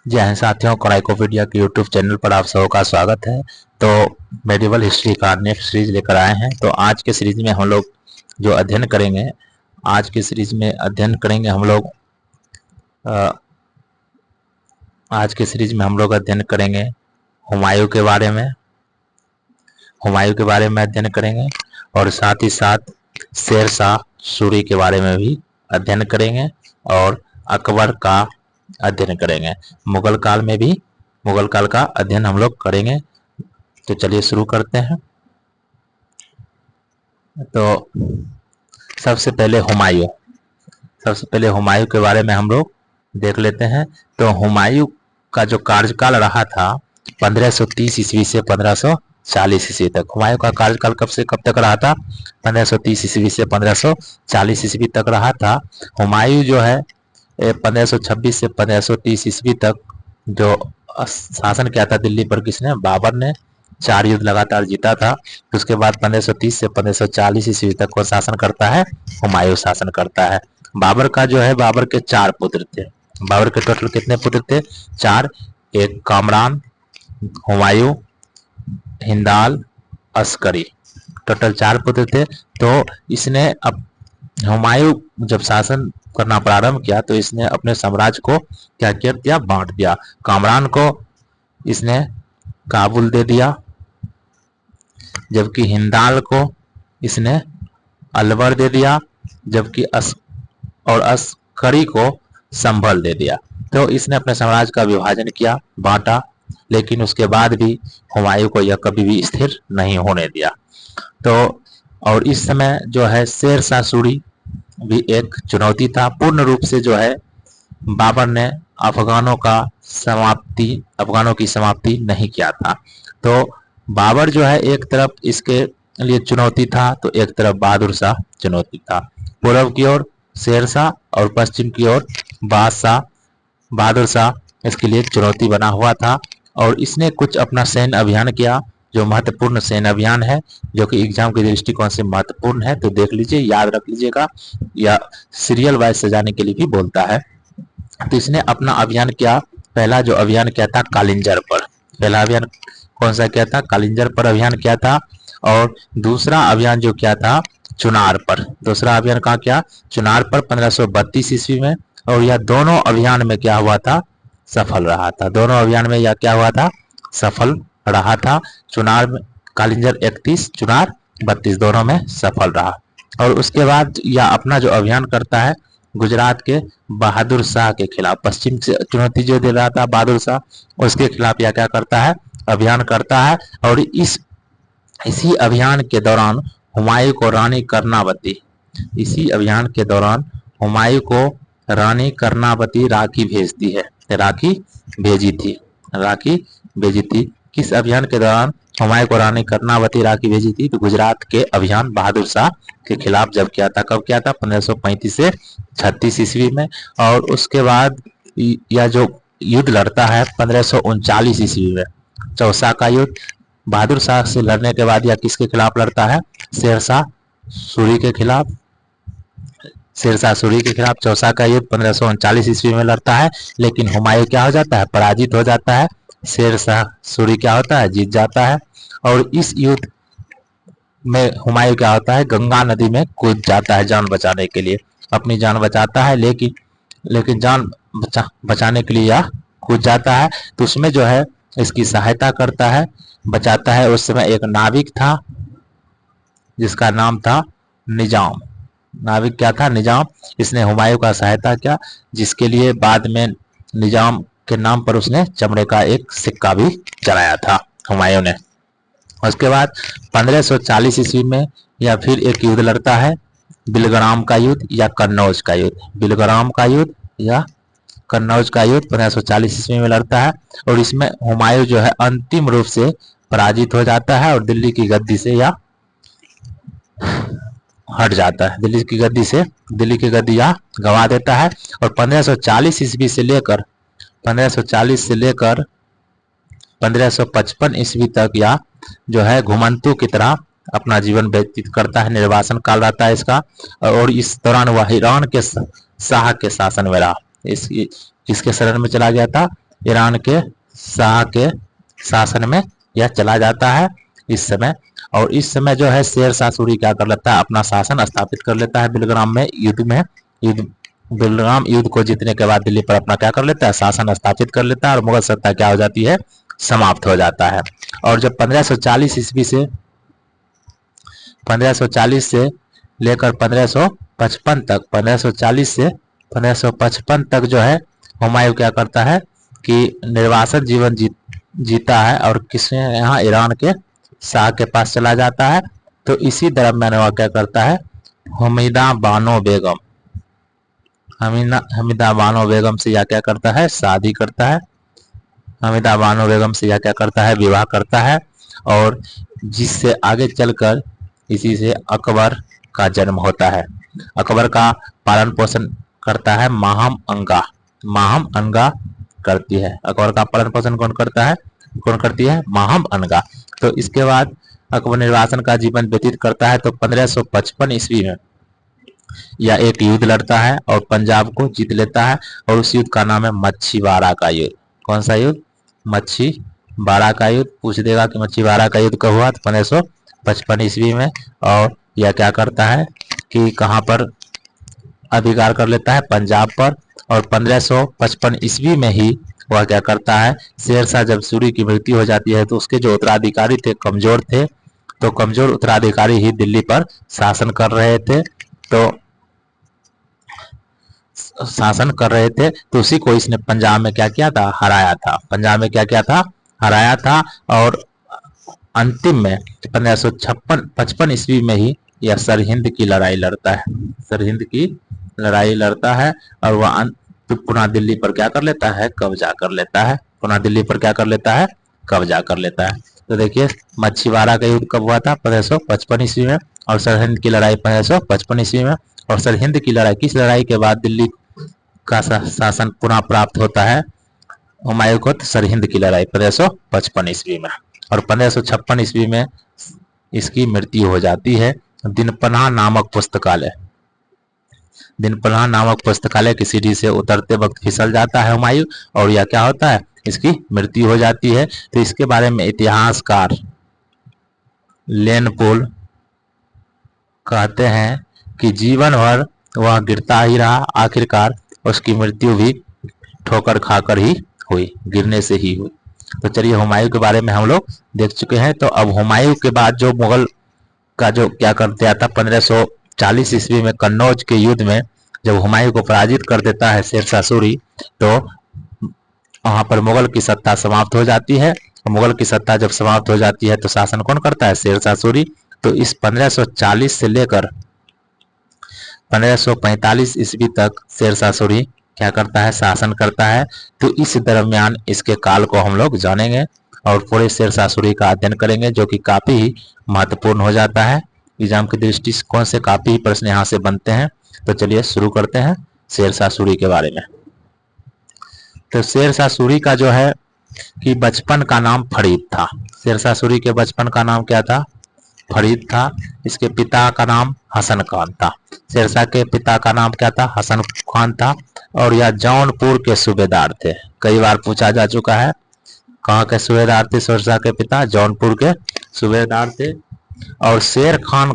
जय हिंद साथियों, कड़ाईकोपीडिया के यूट्यूब चैनल पर आप सबों का स्वागत है। तो मेडिवल हिस्ट्री का नेक्स्ट सीरीज लेकर आए हैं। तो आज के सीरीज में हम लोग जो अध्ययन करेंगे, आज के सीरीज में अध्ययन करेंगे हम लोग आज के सीरीज में हम लोग अध्ययन करेंगे हुमायूं के बारे में। हुमायूं के बारे में अध्ययन करेंगे और साथ ही साथ शेर शाह सूरी के बारे में भी अध्ययन करेंगे और अकबर का अध्ययन करेंगे। मुगल काल में भी मुगल काल का अध्ययन हम लोग करेंगे। तो चलिए शुरू करते हैं। तो सबसे पहले हुमायूं के बारे में हम लोग देख लेते हैं। तो हुमायूं का जो कार्यकाल रहा था 1530 ईस्वी से 1540 ईस्वी तक। हुमायूं का कार्यकाल कब से कब तक रहा था? 1530 ईस्वी से 1540 ईस्वी तक रहा था। हुमायूं जो है 1526 से 1530 ईस्वी तक जो शासन किया था दिल्ली पर, किसने? बाबर ने 4 युद्ध लगातार जीता था। उसके बाद 1530 से 1540 ईस्वी तक को शासन करता है हुमायूं शासन करता है। बाबर का जो है, बाबर के 4 पुत्र थे। बाबर के टोटल कितने पुत्र थे? 4। एक कामरान, हुमायूं, हिंदाल, अस्करी, टोटल 4 पुत्र थे। तो इसने अब हुमायूं जब शासन करना प्रारंभ किया तो इसने अपने साम्राज्य को क्या कर दिया? बांट दिया। कामरान को इसने काबुल दे दिया, जबकि हिंदाल को इसने अलवर दे दिया, जबकि अस्करी को संभल दे दिया। तो इसने अपने साम्राज्य का विभाजन किया, बांटा, लेकिन उसके बाद भी हुमायूं को यह कभी भी स्थिर नहीं होने दिया। तो और इस समय जो है शेर शाह सूरी भी एक चुनौती था। पूर्ण रूप से जो है बाबर ने अफगानों की समाप्ति नहीं किया था। तो बाबर जो है एक तरफ इसके लिए चुनौती था, तो एक तरफ बहादुर शाह चुनौती था। पूर्व की ओर शेर शाह और पश्चिम की ओर बहादुर शाह इसके लिए चुनौती बना हुआ था। और इसने कुछ अपना सैन्य अभियान किया, जो महत्वपूर्ण सैन्य अभियान है, जो कि एग्जाम के दृष्टिकोण से महत्वपूर्ण है। तो देख लीजिए, याद रख लीजिएगा, या सीरियल वाइज सजाने के लिए भी बोलता है। तो इसने अपना अभियान किया। पहला जो अभियान किया था कालिंजर पर। पहला अभियान कौन सा किया था? कालिंजर पर अभियान किया था। और दूसरा अभियान जो किया था चुनार पर। दूसरा अभियान कहाँ किया? चुनार पर 1532 ईस्वी में। और यह दोनों अभियान में क्या हुआ था? सफल रहा था। दोनों अभियान में यह क्या हुआ था? सफल रहा था। चुनार में कालिंजर 31, चुनार 32, दोनों में सफल रहा। और उसके बाद यह अपना जो अभियान करता है गुजरात के बहादुर शाह के खिलाफ, पश्चिम से चुनौती जो दे रहा था बहादुर शाह, उसके खिलाफ यह क्या करता है? अभियान करता है। और इसी अभियान के दौरान हुमायूं को रानी कर्णावती राखी भेजी थी। किस अभियान के दौरान हुमायूं को रानी कर्णावती राखी भेजी थी? तो गुजरात के अभियान बहादुर शाह के खिलाफ जब किया था। कब किया था? 1535 से 36 ईस्वी में। और उसके बाद यह जो युद्ध लड़ता है 1539 ईस्वी में, चौसा का युद्ध। बहादुर शाह से लड़ने के बाद यह किसके खिलाफ लड़ता है? शेर शाह सूरी के खिलाफ। चौसा का युद्ध 1539 ईस्वी में लड़ता है। लेकिन हुमायूं क्या हो जाता है? पराजित हो जाता है। शेर शाह सूरी क्या होता है? जीत जाता है। और इस युद्ध में हुमायूं क्या होता है? गंगा नदी में कूद जाता है जान बचाने के लिए। अपनी जान बचाता है, लेकिन जान बचाने के लिए यह कूद जाता है। तो उसमें जो है इसकी सहायता करता है, बचाता है। उस समय एक नाविक था जिसका नाम था निजाम। नाविक क्या था? निजाम। इसने हुमायूं का सहायता किया, जिसके लिए बाद में निजाम के नाम पर उसने चमड़े का एक सिक्का भी चढ़ाया था हुमायूं ने। उसके बाद 1540 ईस्वी में या फिर एक युद्ध लड़ता है, बिलग्राम का युद्ध या कन्नौज का युद्ध। बिलग्राम का युद्ध या कन्नौज का युद्ध 1540 ईस्वी में लड़ता है। और इसमें हुमायूं जो है अंतिम रूप से पराजित हो जाता है और दिल्ली की गद्दी से या हट जाता है। दिल्ली की गद्दी या गवा देता है। और 1540 ईस्वी से लेकर 1555 ईस्वी तक या जो है घुमंतु की तरह अपना जीवन व्यतीत करता है। निर्वासन काल रहता है इसका। और इस दौरान वह ईरान के शाह के शासन में रहा। किसके शरण में चला गया था? ईरान के शाह के शासन में यह चला जाता है इस समय। और इस समय जो है शेर शाह सूरी क्या कर लेता है, अपना शासन स्थापित कर लेता है बिलग्राम में युद्ध बिलग्राम युद्ध को जीतने के बाद दिल्ली पर अपना क्या कर लेता है, शासन स्थापित कर लेता है और मुगल सत्ता क्या हो जाती है, समाप्त हो जाता है। और जब 1540 ईस्वी से 1540 से लेकर 1555 तक 1540 से 1555 तक जो है हुमायूं क्या करता है कि निर्वासन जीवन जीता है और किसने यहाँ ईरान के शाह के पास चला जाता है। तो इसी दरम्यान वह क्या करता है, हमीदा बानो बेगम से यह क्या करता है, शादी करता है। हमीदा बानो बेगम से यह क्या करता है, विवाह करता है। और जिससे आगे चलकर इसी से अकबर का जन्म होता है। अकबर का पालन पोषण करता है माहम अंगा करती है। अकबर का पालन पोषण कौन करती है, माहम अंगा। तो इसके बाद अकबर निर्वासन का जीवन व्यतीत करता है। तो 1555 ईस्वी में यह एक युद्ध लड़ता है और पंजाब को जीत लेता है और उस युद्ध का नाम है मच्छीवाड़ा का युद्ध। कौन सा युद्ध, मच्छीवाड़ा का युद्ध। पूछ देगा कि मच्छीवाड़ा का युद्ध कब हुआ, तो 1555 ईस्वी में। और यह क्या करता है कि कहां पर अधिकार कर लेता है, पंजाब पर। और 1555 ईस्वी में ही वह क्या करता है, शेर शाह जब सूरी की मृत्यु हो जाती है तो उसके जो उत्तराधिकारी थे कमजोर थे, तो कमजोर उत्तराधिकारी ही दिल्ली पर शासन कर रहे थे। तो उसी को इसने पंजाब में क्या किया था, हराया था। पंजाब में क्या किया था, हराया था। और अंतिम में 1555 ईस्वी में ही यह सरहिंद की लड़ाई लड़ता है और वह पुनः दिल्ली पर क्या कर लेता है, कब्जा कर लेता है। तो देखिए मच्छीवाड़ा का युद्ध कब हुआ था, 1555 ईस्वी में। और सरहिंद की लड़ाई 1555 ईस्वी में। और सरहिंद की लड़ाई, किस लड़ाई के बाद दिल्ली का शासन पुनः प्राप्त होता है हुमायूं को, सरहिंद की लड़ाई 1555 ईस्वी में। और 1556 ईस्वी में इसकी मृत्यु हो जाती है। दिनपनाह नामक पुस्तकालय की सीढ़ी से उतरते वक्त फिसल जाता है हुमायूं और यह क्या होता है, इसकी मृत्यु हो जाती है। तो इसके बारे में इतिहासकार लेनपोल कहते हैं कि जीवन भर वह गिरता ही रहा, आखिरकार उसकी मृत्यु भी ठोकर खाकर ही हुई, गिरने से ही हुई। तो चलिए हुमायूं के बारे में हम लोग देख चुके हैं। तो अब हुमायूं के बाद जो मुगल का जो क्या कर दिया था, 1540 ईस्वी में कन्नौज के युद्ध में जब हुमायूं को पराजित कर देता है शेर शाह सूरी, तो वहां पर मुगल की सत्ता समाप्त हो जाती है। मुगल की सत्ता जब समाप्त हो जाती है तो शासन कौन करता है, शेर शाह सूरी। तो इस 1540 से लेकर 1545 ईस्वी तक शेर शाह सूरी क्या करता है, शासन करता है। तो इस दरमियान इसके काल को हम लोग जानेंगे और पूरे शेर शाह सूरी का अध्ययन करेंगे, जो कि काफी ही महत्वपूर्ण हो जाता है। एग्जाम की दृष्टिकोण से काफी ही प्रश्न यहाँ से बनते हैं। तो चलिए शुरू करते हैं शेर शाह सूरी के बारे में। तो शेर शाह सूरी का जो है कि बचपन का नाम फरीद था। शेर शाह सूरी के बचपन का नाम क्या था, फरीद था। इसके पिता का नाम हसन खान था। शेर शाह के पिता का नाम क्या था, हसन खान था। और यह जौनपुर के सूबेदार थे। कई बार पूछा जा चुका है, कहाँ के सूबेदार थे शेर शाह के पिता, जौनपुर के सूबेदार थे। और शेर खान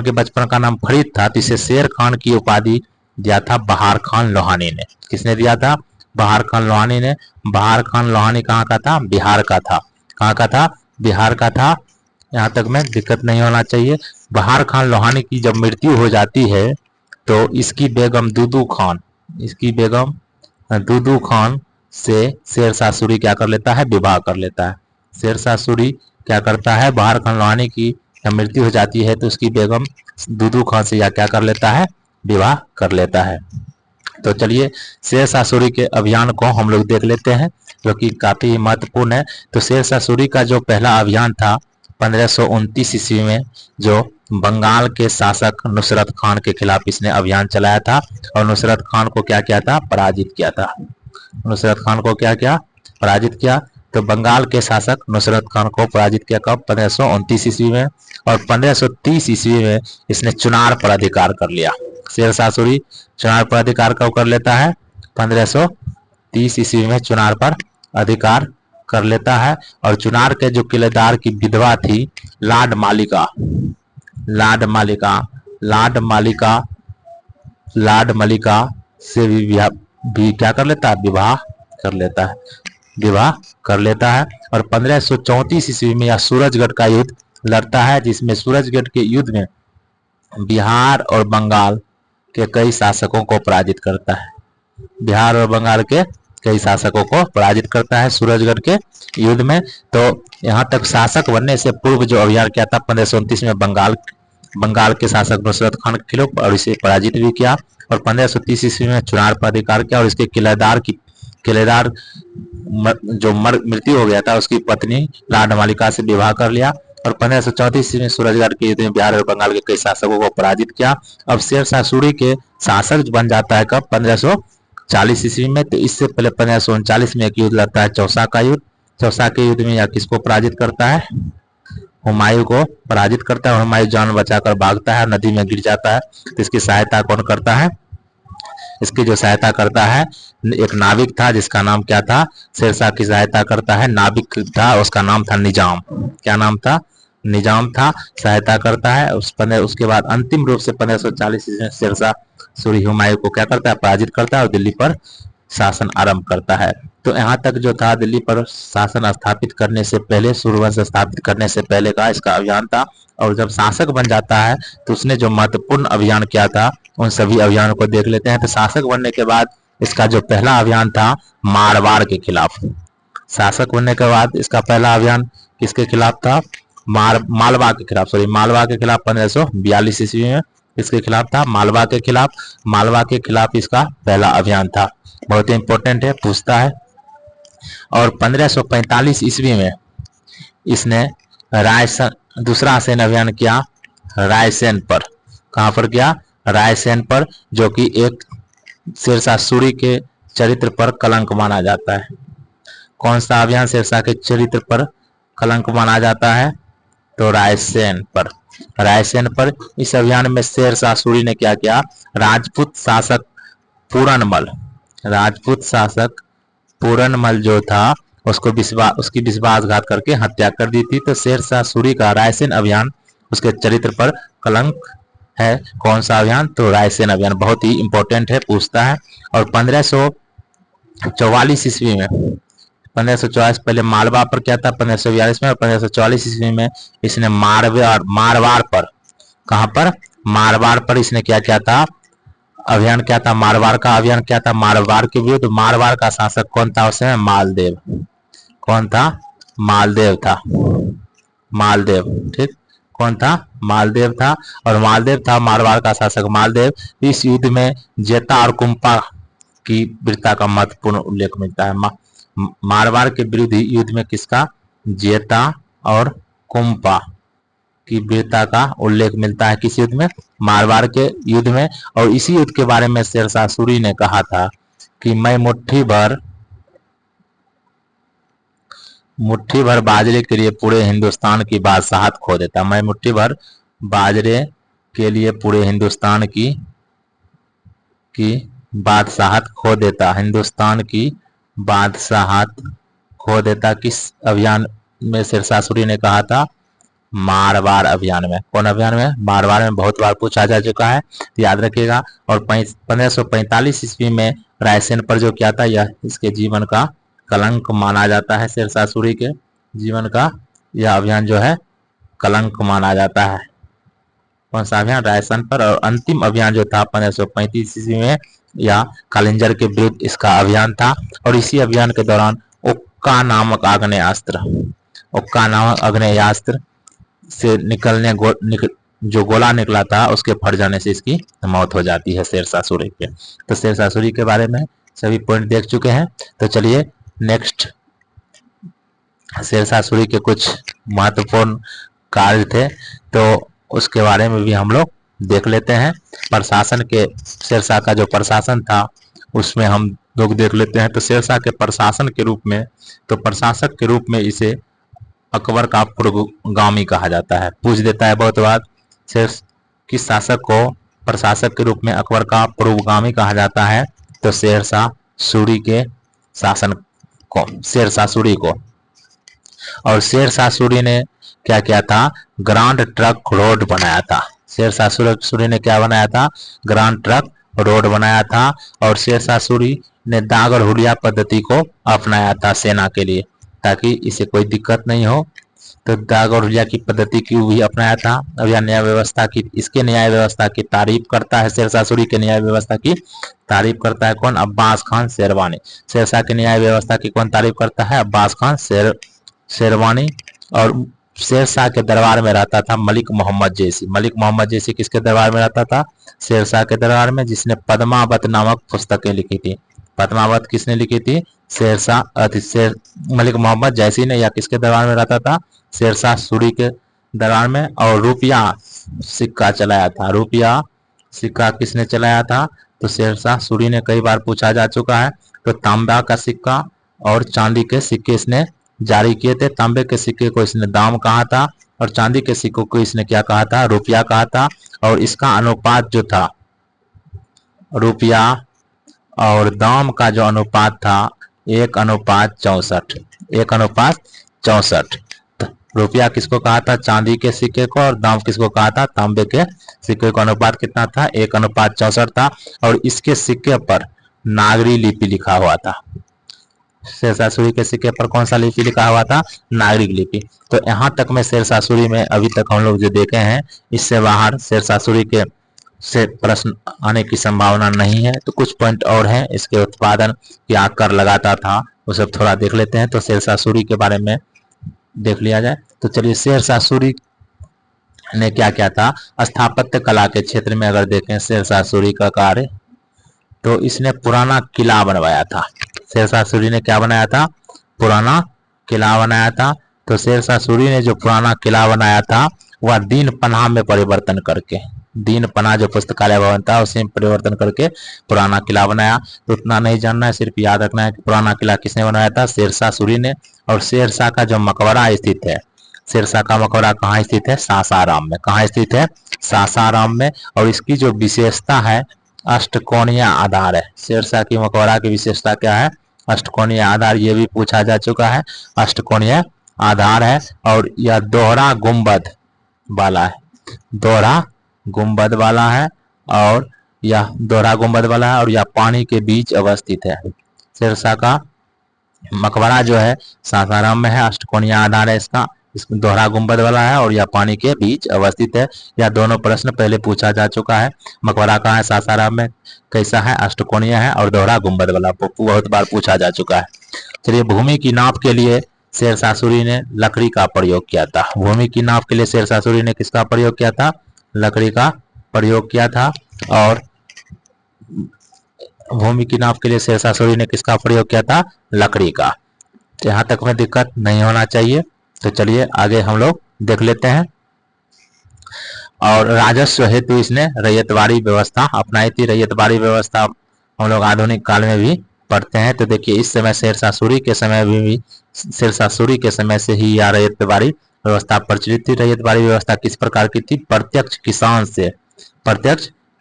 के बचपन का नाम फरीद था, तो इसे शेर खान की उपाधि दिया था बहार खान लोहानी ने। किसने दिया था, बहार खान लोहानी ने। बहार खान लोहानी कहाँ का था, बिहार का था। कहाँ का था, बिहार का था। यहाँ तक में दिक्कत नहीं होना चाहिए। बहार खान लोहानी की जब मृत्यु हो जाती है तो इसकी बेगम दूदू खान से शेर शाह सूरी क्या कर लेता है, विवाह कर लेता है। शेर शाह सूरी क्या करता है, बहार खान लोहानी की जब मृत्यु हो जाती है तो उसकी बेगम दूदू खान से या क्या कर लेता है, विवाह कर लेता है। तो चलिए शेर शाह सूरी के अभियान को हम लोग देख लेते हैं, जो कि काफी महत्वपूर्ण है। तो शेर शाह सूरी का जो पहला अभियान था 1529 ईस्वी में, जो बंगाल के शासक नुसरत खान के खिलाफ इसने अभियान चलाया था और नुसरत खान को क्या किया था, पराजित किया था। नुसरत खान को क्या किया, पराजित किया। तो बंगाल के शासक नुसरत खान को पराजित किया कब, 1529 ईस्वी में। और 1530 ईस्वी में इसने चुनार पर अधिकार कर लिया। शेर शाह सूरी चुनार पर अधिकार कब कर लेता है, 1530 ईस्वी में चुनार पर अधिकार कर लेता है। और चुनार के जो किलेदार की विधवा थी लाड मालिका, लाड मालिका लाड मालिका लाड मलिका से भी क्या कर लेता है, विवाह कर लेता है, विवाह कर लेता है। और 1534 ईस्वी में यह सूरजगढ़ का युद्ध लड़ता है, जिसमें सूरजगढ़ के युद्ध में बिहार और बंगाल के कई शासकों को पराजित करता है, बिहार और बंगाल के कई शासकों को पराजित करता है सूरजगढ़ के युद्ध में। तो यहाँ तक शासक बनने से पूर्व जो अभियान किया था 1529 में बंगाल के शासक नुसरत खान के खिलाफ, और इसे पराजित भी किया। और 1530 ईस्वी में चुनार पर अधिकार किया और इसके किलेदार जो मृत्यु हो गया था उसकी पत्नी लाड मालिका से विवाह कर लिया। और 1534 ईस्वी में सूरजगढ़ के युद्ध में बिहार और बंगाल के कई शासकों को पराजित किया। अब शेरशाह सूरी के शासक बन जाता है कब, 1540 ईस्वी में। तो इससे पहले 1539 में एक युद्ध लड़ता है चौसा का युद्ध। चौसा के युद्ध में यह किसको पराजित करता है, हुमायूं को पराजित करता है। और हुमायूं जान बचाकर भागता है, नदी में गिर जाता है। तो इसकी सहायता कौन करता है, इसकी जो सहायता करता है एक नाविक था जिसका नाम क्या था, शेरशाह की सहायता करता है नाविक था, उसका नाम था निजाम। क्या नाम था, निजाम था, सहायता करता है। उसके बाद अंतिम रूप से 1540 में शेरशाह सूरी हुमायूं को क्या करता है, पराजित करता है और दिल्ली पर शासन आरंभ करता है। तो यहाँ तक जो था दिल्ली पर शासन स्थापित करने से पहले, सूर्यवंश स्थापित करने से पहले का इसका अभियान था। और जब शासक बन जाता है तो उसने जो महत्वपूर्ण अभियान किया था उन सभी अभियानों को देख लेते हैं। तो शासक बनने के बाद इसका जो पहला अभियान था मारवाड़ के खिलाफ, शासक बनने के बाद इसका पहला अभियान किसके खिलाफ था, मालवा के खिलाफ, सॉरी मालवा के खिलाफ 1542 ईस्वी में इसके खिलाफ था, मालवा के खिलाफ। मालवा के खिलाफ इसका पहला अभियान था, बहुत ही इंपॉर्टेंट है, पूछता है। और 1545 ईस्वी में इसने दूसरा सैन्य अभियान किया रायसेन पर। कहां पर किया, रायसेन पर, जो कि एक शेरशाह सूरी के चरित्र पर कलंक माना जाता है। कौन सा अभियान शेरशाह के चरित्र पर कलंक माना जाता है, तो रायसेन पर। रायसेन पर इस अभियान में शेरशाह सूरी ने क्या किया, राजपूत शासक पूरनमल जो था उसकी विश्वासघात करके हत्या कर दी थी। तो शेरशाह सूरी का रायसेन अभियान उसके चरित्र पर कलंक है। कौन सा अभियान, तो रायसेन अभियान, बहुत ही इंपॉर्टेंट है, पूछता है। और 1544 ईस्वी में 1544 पहले मालवा पर क्या था 1542 में, और 1544 ईस्वी में इसने मारवाड़ पर, कहां पर, मारवाड़ पर इसने क्या किया था, अभियान क्या था, मारवाड़ का अभियान क्या था, मारवाड़ के विरुद्ध। मारवाड़ का शासक कौन था उस समय, मालदेव। कौन था, मालदेव था, मालदेव, ठीक, कौन था, मालदेव था। और मालदेव था मारवाड़ का शासक मालदेव। इस युद्ध में जेता और कुंपा की वीरता का महत्वपूर्ण उल्लेख मिलता है। मारवाड़ के विरुद्ध युद्ध में किसका, जेता और कुंपा की वीरता का उल्लेख मिलता है, किस युद्ध में, मारवाड़ के युद्ध में। और इसी युद्ध के बारे में शेरशाह सूरी ने कहा था कि मैं मुट्ठी भर बाजरे के लिए पूरे हिंदुस्तान की बादशाहत खो देता, मैं मुट्ठी भर बाजरे के लिए पूरे हिंदुस्तान की बादशाहत खो देता, हिंदुस्तान की बादशाहत खो देता। किस अभियान में शेरशाह सूरी ने कहा था, मारवाड़ अभियान में। कौन अभियान में, मारवाड़ में, बहुत बार पूछा जा चुका है, तो याद रखिएगा। और 1545 ईस्वी में रायसेन पर जो किया था यह इसके जीवन का कलंक माना जाता है, शेरशाह सूरी के जीवन का यह अभियान जो है कलंक माना जाता है। कौन सा अभियान, रायसेन पर। और अंतिम अभियान जो था 1535 ईस्वी में या कालिंजर के विरुद्ध इसका अभियान था। और इसी अभियान के दौरान उक्का नामक आग्नेयास्त्र से जो गोला निकला था उसके फट जाने से इसकी मौत हो जाती है शेरशाह सूरी के। तो शेरशाह सूरी के बारे में सभी पॉइंट देख चुके हैं। तो चलिए नेक्स्ट, शेरशाह सूरी के कुछ महत्वपूर्ण कार्य थे तो उसके बारे में भी हम लोग देख लेते हैं। प्रशासन के, शेरशाह का जो प्रशासन था उसमें हम लोग देख लेते हैं। तो शेरशाह के प्रशासन के रूप में, तो प्रशासक के रूप में इसे अकबर का पूर्वगामी कहा जाता है। पूछ देता है बहुत बार, किस शासक को प्रशासक के रूप में अकबर का पूर्वगामी कहा जाता है, तो शेरशाह सूरी के शासन को, शेरशाह सूरी को। और शेरशाह सूरी ने क्या किया था, ग्रांड ट्रंक रोड बनाया था। शेरशाह सूरी ने क्या बनाया था, ग्रांड ट्रंक रोड बनाया था। और शेरशाह सूरी ने दाग और हुलिया पद्धति को अपनाया था सेना के लिए, ताकि इसे कोई दिक्कत नहीं हो। तो दाग और हुलिया की पद्धति क्यों भी अपनाया था। अब यह न्याय व्यवस्था की, इसके न्याय व्यवस्था की तारीफ करता है, शेरशाह सूरी के न्याय व्यवस्था की तारीफ करता है कौन, अब्बास खान शेरवानी। शेरशाह की न्याय व्यवस्था की कौन तारीफ करता है, अब्बास खान शेरवानी। और शेरशाह के दरबार में रहता था मलिक मोहम्मद जैसी। मलिक मोहम्मद जैसी किसके दरबार में रहता था, शेरशाह के दरबार में, जिसने पद्मावत नामक पुस्तकें लिखी थी। पद्मावत किसने लिखी थी, मलिक मोहम्मद जैसी ने। या किसके दरबार में रहता था, शेरशाह सूरी के दरबार में। और रुपया सिक्का चलाया था। रुपया सिक्का किसने चलाया था, तो शेरशाह सूरी ने, कई बार पूछा जा चुका है। तो तांबा का सिक्का और चांदी के सिक्के इसने जारी किए थे। तांबे के सिक्के को इसने दाम कहा था और चांदी के सिक्कों को इसने क्या कहा था, रुपया कहा था। और इसका अनुपात जो था, रुपया और दाम का जो अनुपात था 1:64, 1:64। रुपया किसको कहा था, चांदी के सिक्के को, और दाम किसको कहा था, तांबे के सिक्के को। अनुपात कितना था, 1:64 था। और इसके सिक्के पर नागरी लिपि लिखा हुआ था। शेरशाह सूरी के सिक्के पर कौन सा लिपि लिखा हुआ था, नागरिक लिपि। तो यहाँ तक में शेरशाह सूरी में अभी तक हम लोग जो देखे हैं, इससे बाहर शेरशाह सूरी के से प्रश्न आने की संभावना नहीं है। तो कुछ पॉइंट और हैं, इसके उत्पादन क्या कर लगाता था, वो सब थोड़ा देख लेते हैं। तो शेरशाह सूरी के बारे में देख लिया जाए। तो चलिए, शेरशाह सूरी ने क्या किया था, स्थापत्य कला के क्षेत्र में अगर देखें शेरशाह सूरी का कार्य, तो इसने पुराना किला बनवाया था। शेरशाह सूरी ने क्या बनाया था, पुराना किला बनाया था। तो शेरशाह सूरी ने जो पुराना किला बनाया था, वह दीन पनाह में परिवर्तन करके, दीन पनाह जो पुस्तकालय भवन था उसे परिवर्तन करके पुराना किला बनाया। तो उतना नहीं जानना है, सिर्फ याद रखना है कि पुराना किला किसने बनाया था, शेरशाह सूरी ने। और शेरशाह का जो मकबरा स्थित है, शेरशाह का मकबरा कहाँ स्थित है, सासाराम में। कहाँ स्थित है, सासाराम में। और इसकी जो विशेषता है, अष्टकोणीय आधार है। शेरशाह की मकबरा की विशेषता क्या है, अष्टकोणीय आधार। ये भी पूछा जा चुका है, अष्टकोणीय आधार है। और यह दोहरा गुंबद वाला है, दोहरा गुंबद वाला है। और यह दोहरा गुंबद वाला है और यह पानी के बीच अवस्थित है। शेरशाह का मकबरा जो है सासाराम में है, अष्टकोणीय आधार है इसका, इसमें दोहरा गुंबद वाला है और यह पानी के बीच अवस्थित है। यह दोनों प्रश्न पहले पूछा जा चुका है। मकबरा कहाँ है, सासाराम में, कैसा है, अष्टकोणीय है और दोहरा गुंबद वाला, बहुत बार पूछा जा चुका है। चलिए, भूमि की नाप के लिए शेरशाह सूरी ने लकड़ी का प्रयोग किया था। भूमि की नाप के लिए शेरशाह सूरी ने किसका प्रयोग किया था, लकड़ी का प्रयोग किया था। और भूमि की नाप के लिए शेरशाह सूरी ने किसका प्रयोग किया था, लकड़ी का। तो यहाँ तक में दिक्कत नहीं होना चाहिए। तो चलिए आगे हम लोग देख लेते हैं। और राजस्व हेतु इसने रैयतवाड़ी व्यवस्था अपनाई थी। रैयतवाड़ी व्यवस्था हम लोग आधुनिक काल में भी पढ़ते हैं। तो देखिए, इस समय शेरशाह सूरी के समय भी शेरशाह सूरी के समय से ही यह रैयतवाड़ी व्यवस्था प्रचलित थी। रैयतवाड़ी व्यवस्था किस प्रकार की थी, प्रत्यक्ष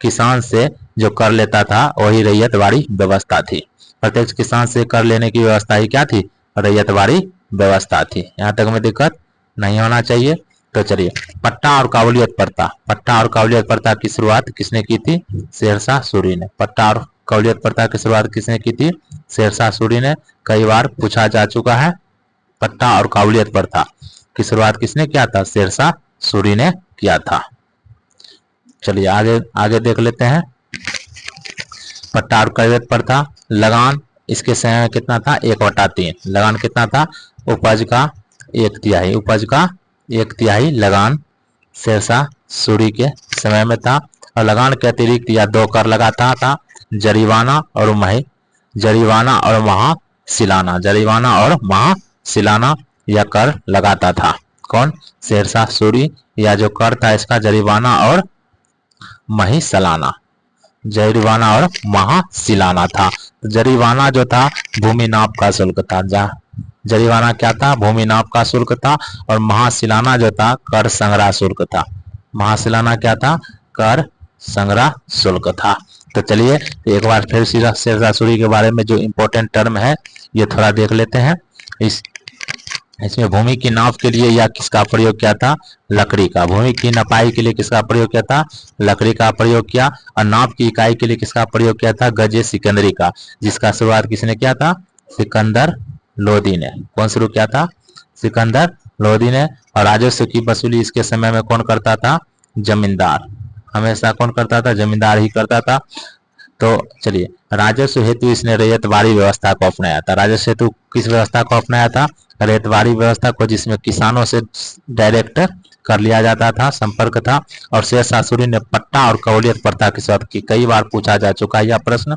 किसान से जो कर लेता था वही रैयतवाड़ी व्यवस्था थी। प्रत्यक्ष किसान से कर लेने की व्यवस्था ही क्या थी, रैयतवाड़ी व्यवस्था थी। यहाँ तक में दिक्कत नहीं होना चाहिए। तो चलिए, पट्टा और काबुलियत प्रथा। पट्टा और काबुलियत प्रथा की शुरुआत किसने की थी, शेरशाह सूरी ने। पट्टा और काबुलियत प्रथा की शुरुआत किसने की थी, शेरशाह सूरी ने। कई बार पूछा जा चुका है। पट्टा और काबुलियत प्रथा की शुरुआत किसने किया था, शेरशाह सूरी ने किया था। चलिए आगे देख लेते हैं। पट्टा और काबुलियत प्रथा, लगान इसके समय में कितना था, 1/3। लगान कितना था, उपज का 1/3, उपज का 1/3 लगान शेरशाह सूरी के समय में था। और लगान के अतिरिक्त यह 2 कर लगाता था, जरिवाना और महासिलाना। जरिवाना और महासिलाना यह कर लगाता था। कौन, शेरशाह सूरी। यह जो कर था इसका जरिवाना और महिसलाना, जरिवाना और महासिलाना था। जरिवाना जो था भूमि नाप का शुल्क था। जरिवाना क्या था, भूमि नाप का शुल्क था। और महासिलाना जो था कर संग्रह शुल्क था। महासिलाना क्या था, कर संग्रह शुल्क था। तो चलिए एक बार फिर शेरशाह सूरी के बारे में जो इम्पोर्टेंट टर्म है ये थोड़ा देख लेते हैं। इसमें भूमि की नाप के लिए या किसका प्रयोग किया था? लकड़ी का। भूमि की नपाई के लिए किसका प्रयोग किया था? लकड़ी का प्रयोग किया। और नाप की इकाई के लिए किसका प्रयोग किया था? गजे सिकंदरी का, जिसका शुरुआत किसने किया था? सिकंदर लोदी ने। कौन शुरू किया था? सिकंदर लोदी ने। और राजस्व की वसूली इसके समय में कौन करता था? जमींदार। हमेशा कौन करता था? जमींदार ही करता था। तो चलिए, राजस्व हेतु इसने रैयतवाड़ी व्यवस्था को अपनाया था। राजस्व हेतु किस व्यवस्था को अपनाया था? रैयतवाड़ी व्यवस्था को, जिसमें किसानों से डायरेक्ट कर लिया जाता था, संपर्क था। और शेरशाह सूरी ने पट्टा और कौलियत प्रथा की शुरुआत की। कई बार पूछा जा चुका है यह प्रश्न।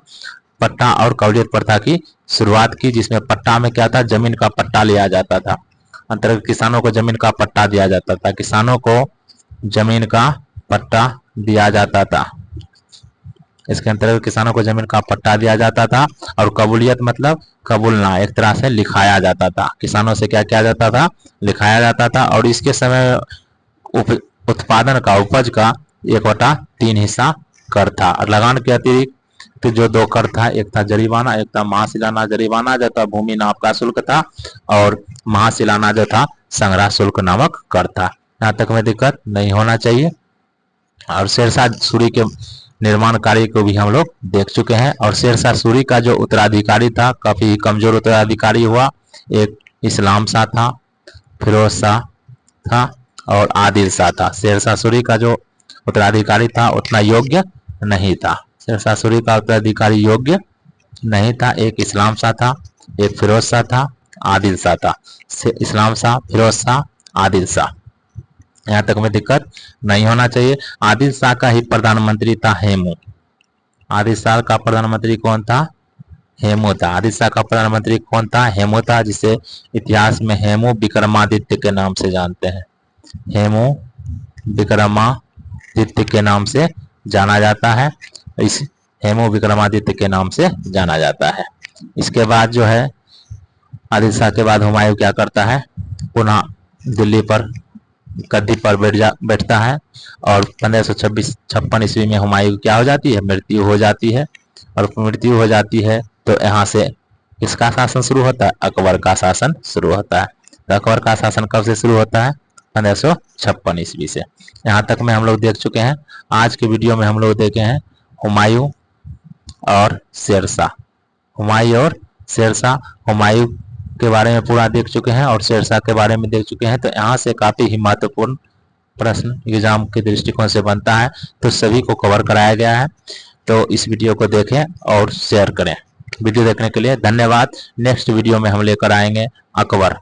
पट्टा और कौलियत प्रथा की शुरुआत की, जिसमें पट्टा में क्या था? जमीन का पट्टा लिया जाता था। अंतर्गत किसानों को जमीन का पट्टा दिया जाता था। किसानों को जमीन का पट्टा दिया जाता था। इसके अंतर्गत किसानों को जमीन का पट्टा दिया जाता था। और कबूलियत मतलब कबूलना, एक तरह से लिखाया जाता था। किसानों से क्या किया जाता था? लिखाया जाता था। और इसके समय उत्पादन का, उपज का 1/3 हिस्सा कर था। और लगान के अतिरिक्त तो जो 2 कर था, एक था जरिमाना, एक था महाशिलाना। जरिमाना जो था भूमि नाप का शुल्क था, और महाशिलाना जो था संग्रह शुल्क नामक कर था। यहाँ तक में दिक्कत नहीं होना चाहिए। और शेरशाह सूरी के निर्माण कार्य को भी हम लोग देख चुके हैं। और शेरशाह सूरी का जो उत्तराधिकारी था, काफी कमजोर उत्तराधिकारी हुआ। एक इस्लाम शाह था, फिरोज शाह था और आदिल शाह था। शेरशाह सूरी का जो उत्तराधिकारी था उतना योग्य नहीं था। शेरशाह सूरी का उत्तराधिकारी योग्य नहीं था। एक इस्लाम शाह था, एक फिरोज शाह था, आदिल शाह था। इस्लाम शाह, फिरोज शाह, आदिल शाह। यहाँ तक में दिक्कत नहीं होना चाहिए। आदिल शाह का ही प्रधानमंत्री था हेमू। आदिल शाह का प्रधानमंत्री कौन था? हेमू था। आदिल शाह का प्रधानमंत्री कौन था? हेमू था, जिसे इतिहास में हेमू विक्रमादित्य के नाम से जानते हैं। हेमू विक्रमादित्य के नाम से जाना जाता है। इस हेमू विक्रमादित्य के नाम से जाना जाता है। इसके बाद जो है, आदिल शाह के बाद हुमायूं क्या करता है? पुनः दिल्ली पर गद्दी पर बैठता है। और 1556 ईस्वी में हुमायूं क्या हो जाती है? मृत्यु हो जाती है। और मृत्यु हो जाती है तो यहाँ से किसका शासन शुरू होता है? अकबर का शासन शुरू होता है। तो अकबर का शासन कब से शुरू होता है? 1556 ईस्वी से। यहाँ तक में हम लोग देख चुके हैं। आज के वीडियो में हम लोग देखे हैं हुमायूं और शेरशाह। हुमायूं और शेरशाह। हुमायूं के बारे में पूरा देख चुके हैं और शेरशाह के बारे में देख चुके हैं। तो यहाँ से काफी ही महत्वपूर्ण प्रश्न एग्जाम के दृष्टिकोण से बनता है, तो सभी को कवर कराया गया है। तो इस वीडियो को देखें और शेयर करें। वीडियो देखने के लिए धन्यवाद। नेक्स्ट वीडियो में हम लेकर आएंगे अकबर।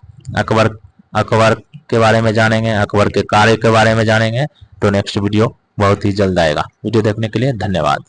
अकबर के बारे में जानेंगे, अकबर के कार्य के बारे में जानेंगे। तो नेक्स्ट वीडियो बहुत ही जल्द आएगा। वीडियो देखने के लिए धन्यवाद।